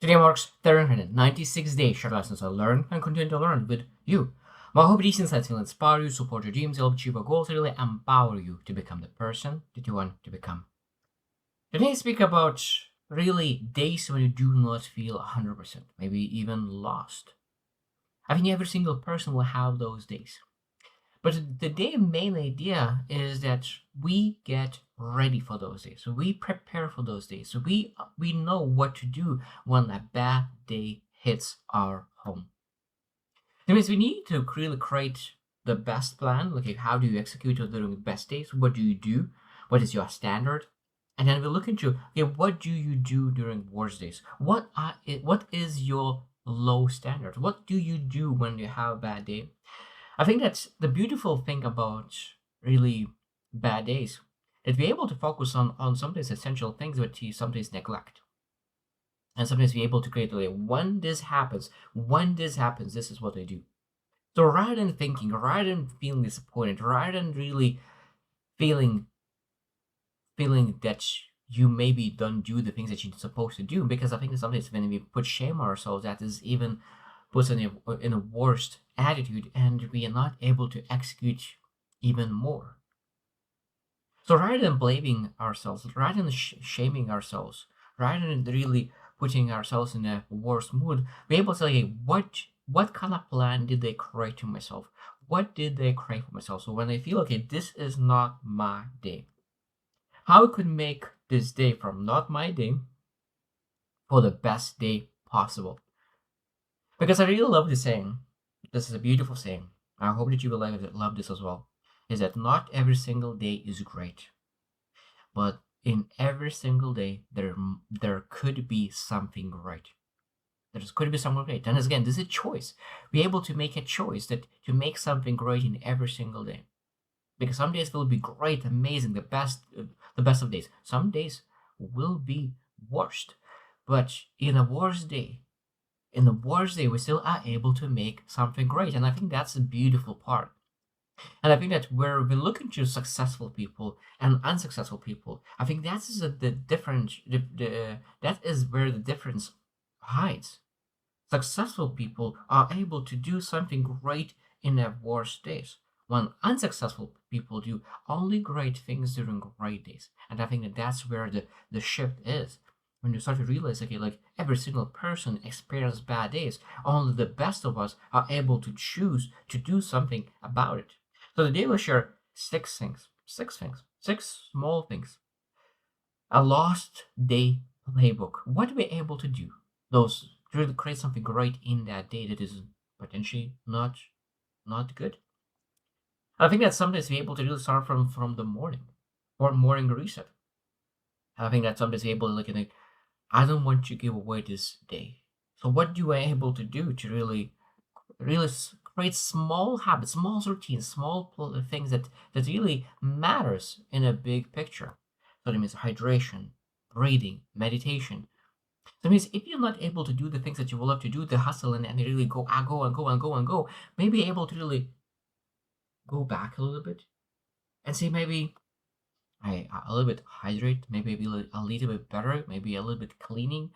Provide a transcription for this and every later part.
Today marks 396 days, short lessons I learned and continue to learn with you. My hope these insights will inspire you, support your dreams, help achieve your goals, and really empower you to become the person that you want to become. Today I speak about really days when you do not feel 100%, maybe even lost. I think every single person will have those days. But the day main idea is that we get ready for those days. So we prepare for those days. So we know what to do when a bad day hits our home. That means we need to really create the best plan. Like how do you execute it during the best days? What do you do? What is your standard? And then we look into okay, what do you do during worst days? What is your low standard? What do you do when you have a bad day? I think that's the beautiful thing about really bad days. That we're able to focus on sometimes essential things that we sometimes neglect. And sometimes we're able to create like when this happens, this is what I do. So rather than thinking, rather than feeling disappointed, rather than really feeling that you maybe don't do the things that you're supposed to do, because I think sometimes when we put shame on ourselves, that is even puts in a worst attitude, and we are not able to execute even more. So rather than blaming ourselves, rather than shaming ourselves, rather than really putting ourselves in a worse mood, we're able to say, hey, what kind of plan did they create to myself? What did they create for myself? So when I feel okay, this is not my day. How I could make this day from not my day for the best day possible. Because I really love this saying. This is a beautiful saying. I hope that you will love this as well. Is that not every single day is great, but in every single day there could be something great. There could be something great. And again, this is a choice. Be able to make a choice that to make something great in every single day. Because some days will be great, amazing, the best of days. Some days will be worst. But in the worst day, we still are able to make something great. And I think that's the beautiful part. And I think that where we look into successful people and unsuccessful people, I think that is the difference. That is where the difference hides. Successful people are able to do something great in their worst days, when unsuccessful people do only great things during great days. And I think that that's where the shift is. When you start to realize, okay, like every single person experiences bad days, only the best of us are able to choose to do something about it. So today we'll share six small things. A lost day playbook. What we're able to do, those to really create something great in that day that is potentially not good. I think that sometimes we're able to really start from the morning or morning reset. I think that sometimes we're able to look at it. I don't want to give away this day. So what do I able to do to really create small habits, small routines, things that really matters in a big picture. So that means hydration, breathing, meditation. That means if you're not able to do the things that you will love to do, the hustle and really go and go and go and go and go, maybe able to really go back a little bit and say maybe a little bit hydrate, maybe a little bit better, maybe a little bit cleaning,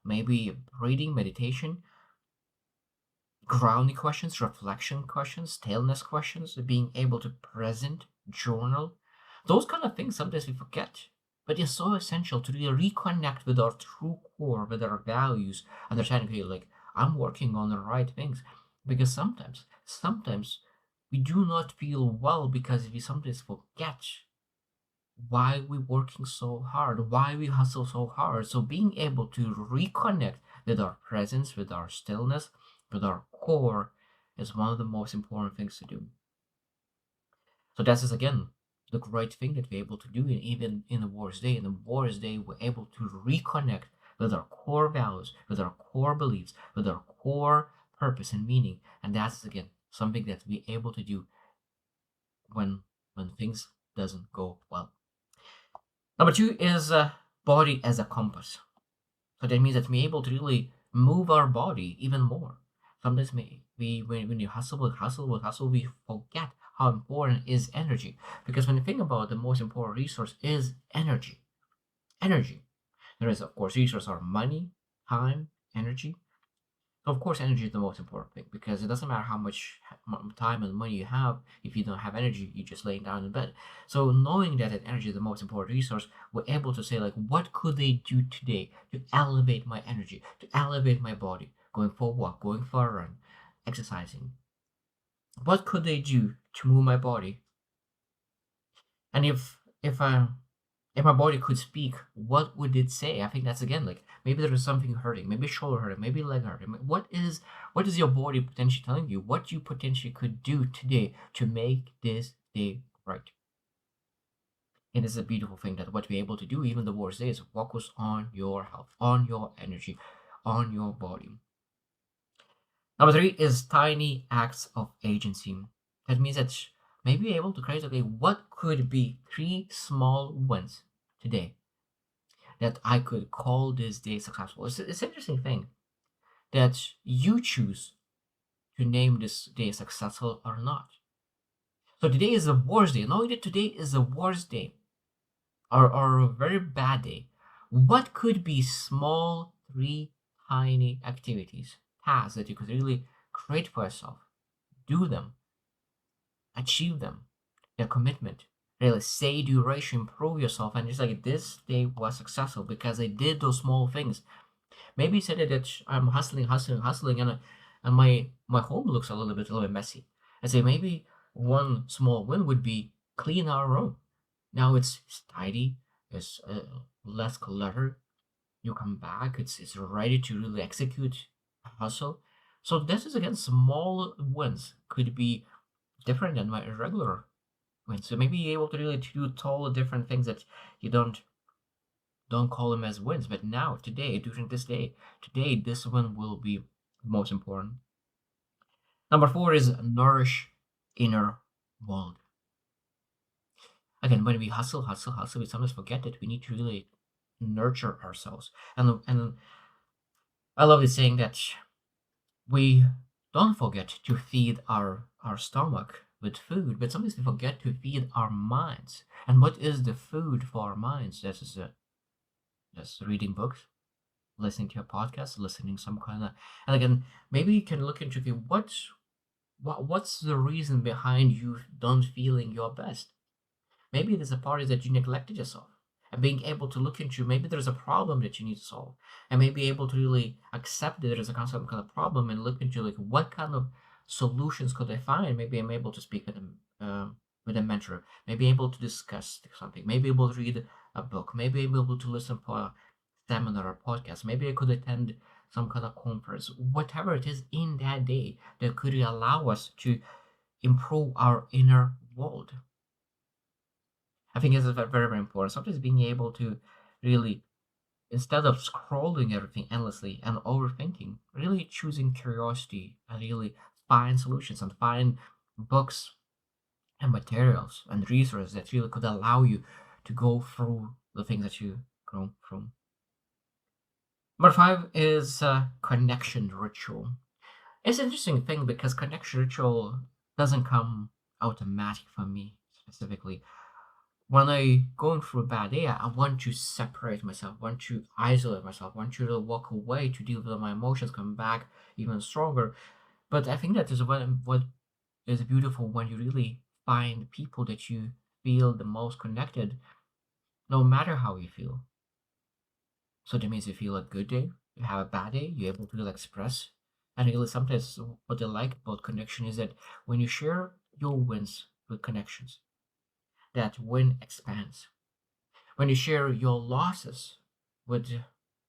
maybe breathing, meditation, grounding questions, reflection questions, stillness questions, being able to present, journal. Those kind of things sometimes we forget. But it's so essential to really reconnect with our true core, with our values, understanding, okay, like I'm working on the right things. Because sometimes we do not feel well because we sometimes forget why we're working so hard, why we hustle so hard. So being able to reconnect with our presence, with our stillness, with our core is one of the most important things to do. So that is again the great thing that we're able to do, even in the worst day. In the worst day, we're able to reconnect with our core values, with our core beliefs, with our core purpose and meaning. And that's again something that we're able to do when things doesn't go well. Number two is body as a compass. So that means that we're able to really move our body even more. Sometimes when you hustle, we forget how important is energy. Because when you think about the most important resource is energy. Energy. There is of course resource are money, time, energy. So of course, energy is the most important thing because it doesn't matter how much time and money you have. If you don't have energy, you're just laying down in bed. So knowing that energy is the most important resource, we're able to say like, what could they do today to elevate my energy, to elevate my body, going for a walk, going for a run, exercising. What could they do to move my body? And if my body could speak, what would it say? I think that's again like maybe there is something hurting, maybe shoulder hurting, maybe leg hurting. What is your body potentially telling you? What you potentially could do today to make this day right? And it's a beautiful thing that what we're able to do, even the worst days, focus on your health, on your energy, on your body. Number three is tiny acts of agency. That means that maybe you're able to create, okay, what could be three small wins today that I could call this day successful? It's an interesting thing that you choose to name this day successful or not. So today is the worst day. Knowing that today is the worst day or a very bad day, what could be small, three tiny activities, tasks that you could really create for yourself? Do them, achieve them, their commitment. Really say duration, improve yourself, and just like this day was successful because I did those small things. Maybe you said that I'm hustling, and my home looks a little bit messy. I say maybe one small win would be clean our room. Now it's tidy, it's less clutter. You come back, it's ready to really execute a hustle. So this is again small wins could be different than my regular wins. So maybe you're able to really do totally different things that you don't call them as wins. But now, today, during this day, today, this one will be most important. Number four is nourish inner world. Again, when we hustle, we sometimes forget that we need to really nurture ourselves. And I love this saying that we don't forget to feed our stomach with food, but sometimes we forget to feed our minds. And what is the food for our minds? That's reading books, listening to a podcast, listening some kind of, and again, maybe you can look into the what's the reason behind you don't feeling your best. Maybe there's a part is that you neglected yourself, and being able to look into maybe there's a problem that you need to solve, and maybe able to really accept that there's a some kind of problem and look into like what kind of solutions could I find. Maybe I'm able to speak with a mentor, maybe able to discuss something, maybe able to read a book, maybe able to listen for a seminar or podcast, maybe I could attend some kind of conference, whatever it is in that day that could allow us to improve our inner world. I think it's very, very important. Sometimes being able to really, instead of scrolling everything endlessly and overthinking, really choosing curiosity and really find solutions and find books and materials and resources that really could allow you to go through the things that you go through. Number five is connection ritual. It's an interesting thing because connection ritual doesn't come automatic for me specifically. When I going through a bad day, I want to separate myself, want to isolate myself, want to walk away to deal with my emotions, come back even stronger. But I think that is what is beautiful when you really find people that you feel the most connected, no matter how you feel. So that means you feel a good day, you have a bad day, you're able to really express. And really sometimes what I like about connection is that when you share your wins with connections, that win expands. When you share your losses with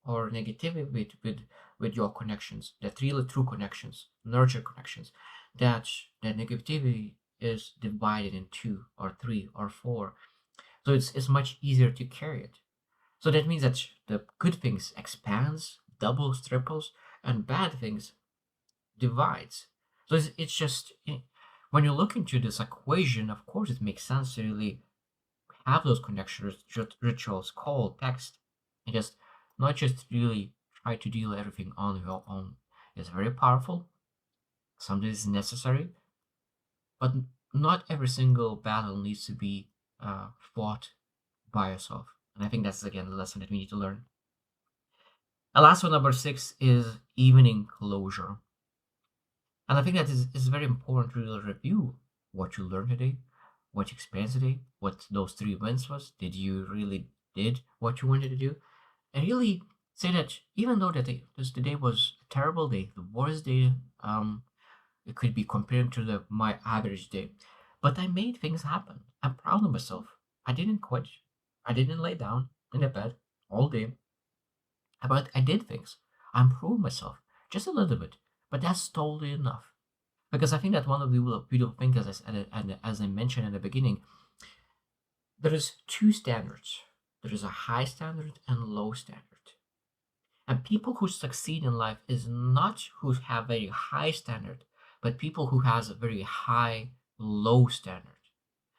or negativity with your connections, that really true connections, nurture connections, that negativity is divided in two or three or four. So it's much easier to carry it. So that means that the good things expands, doubles, triples, and bad things divides. So it's just when you look into this equation, of course, it makes sense to really have those connection rituals, call, text, and just not just really try to deal everything on your own. It's very powerful. Sometimes it's necessary, but not every single battle needs to be fought by yourself. And I think that's again the lesson that we need to learn. And last one, number 6, is evening closure. And I think that is very important to really review what you learned today, what you experienced today, what those 3 wins was. Did you really did what you wanted to do? And really say that even though that this today was a terrible day, the worst day, it could be compared to my average day, but I made things happen. I'm proud of myself. I didn't quit. I didn't lay down in the bed all day, but I did things. I improved myself just a little bit, but that's totally enough. Because I think that one of the beautiful things, as I said, and as I mentioned in the beginning, there is two standards. There is a high standard and low standard. And people who succeed in life is not who have very high standard, but people who has a very high low standard.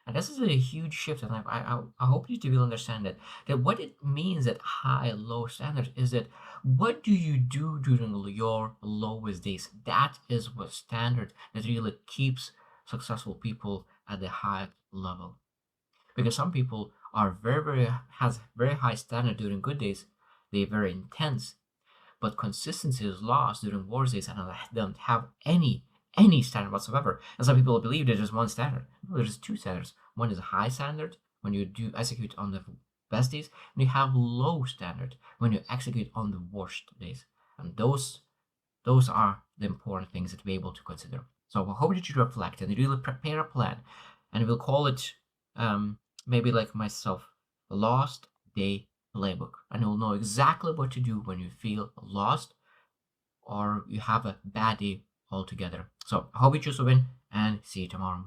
And this is a huge shift, and I hope you will understand that what it means that high and low standard is that what do you do during your lowest days? That is what standard that really keeps successful people at the high level. Because some people are has very high standard during good days, they're very intense, but consistency is lost during worse days and they don't have any standard whatsoever. And some people believe there's just one standard. No, there's two standards. One is a high standard when you do execute on the best days, and you have low standard when you execute on the worst days. And those are the important things that we're able to consider. So I hope that you reflect and really prepare a plan, and we'll call it maybe like myself, Lost Day Playbook, and you'll know exactly what to do when you feel lost or you have a bad day altogether. So I hope you choose to win and see you tomorrow.